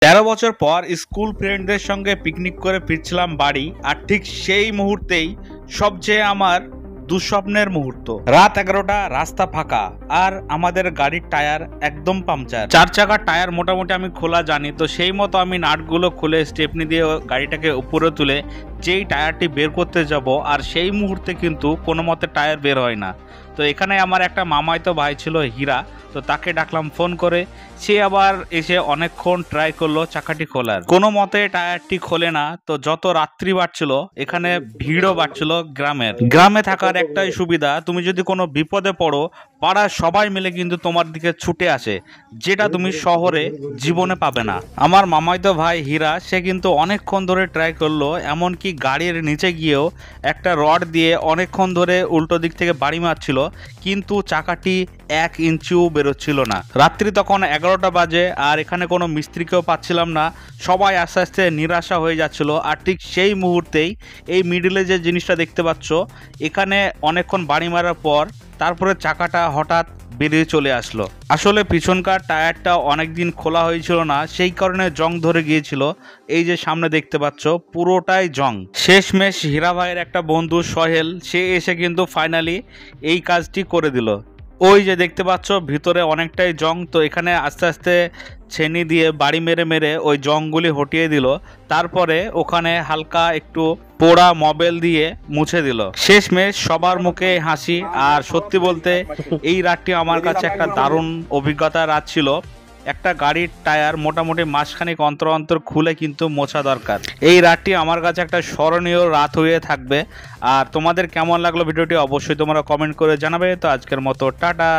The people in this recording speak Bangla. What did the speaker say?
13 বছর পর স্কুল ফ্রেন্ডদের সঙ্গে পিকনিক করে ফিরছিলাম বাড়ি, আর ঠিক সেই মুহূর্তেই সবচেয়ে আমার দুঃস্বপ্নের মুহূর্ত। রাত 11টা, রাস্তা ফাঁকা, আর আমাদের গাড়ির টায়ার একদম পাংচার। 4 চাকার টায়ার মোটামুটি আমি খোলা জানি, তো সেই মতো আমি নাটগুলো খুলে স্টেপনি দিয়ে গাড়িটাকে উপরে তুলে যেই টায়ারটি বের করতে যাব, আর সেই মুহূর্তে কিন্তু কোনো মতে টায়ার বের হয় না। তো এখানে আমার একটা মামাতো ভাই ছিল, হীরা, তো তাকে ডাকলাম ফোন করে। সে আবার এসে অনেকক্ষণ ট্রাই করলো চাকাটি খোলার, কোনো মতে টায়ারটি খোলে না। তো যত রাত্রি বাড়ছিল এখানে ভিড়ও বাড়ছিল। গ্রামে থাকার একটাই সুবিধা, তুমি যদি কোনো বিপদে পড়ো পাড়ার সবাই মিলে কিন্তু তোমার দিকে ছুটে আসে, যেটা তুমি শহরে জীবনে পাবে না। আমার মামাতো ভাই হীরা সে কিন্তু অনেকক্ষণ ধরে ট্রাই করলো, এমনকি গাড়ির নিচে গিয়েও একটা রড দিয়ে অনেকক্ষণ ধরে উল্টো দিক থেকে বাড়ি মারছিল, কিন্তু চাকাটি 1 ইঞ্চিও বেরোচ্ছিল না। রাত্রি তখন 11টা বাজে, আর এখানে কোনো মিস্ত্রিকেও পাচ্ছিলাম না। সবাই আস্তে আস্তে নিরাশা হয়ে যাচ্ছিল। আর ঠিক সেই মুহূর্তেই এই মিডিলে যে জিনিসটা দেখতে পাচ্ছ, এখানে অনেকক্ষণ বাড়ি মারার পর তারপরে চাকাটা হঠাৎ বেরিয়ে চলে আসলো। আসলে পিছনকার টায়ারটা অনেকদিন খোলা হয়েছিল না, সেই কারণে জং ধরে গিয়েছিল। এই যে সামনে দেখতে পাচ্ছ পুরোটাই জং। শেষমেশ হীরা ভাইয়ের একটা বন্ধু সোহেল, সে এসে কিন্তু ফাইনালি এই কাজটি করে দিল। ওই যে দেখতে পাচ্ছ ভিতরে অনেকটাই জং, তো এখানে আস্তে আস্তে ছেনি দিয়ে বাড়ি মেরে মেরে ওই জংগুলি হটিয়ে দিল। তারপরে ওখানে হালকা একটু পোড়া মোবিল দিয়ে মুছে দিল। শেষমেশ সবার মুখে হাসি। আর সত্যি বলতে এই রাতটি আমার কাছে একটা দারুণ অভিজ্ঞতার রাত ছিল। একটা গাড়ির টায়ার মোটামুটি মাসখানেক অন্তর অন্তর খুলে কিন্তু মোছা দরকার। এই রাতটি আমার কাছে একটা স্মরণীয় রাত হয়ে থাকবে। আর তোমাদের কেমন লাগলো ভিডিওটি অবশ্যই তোমরা কমেন্ট করে জানাবে। তো আজকের মতো টাটা।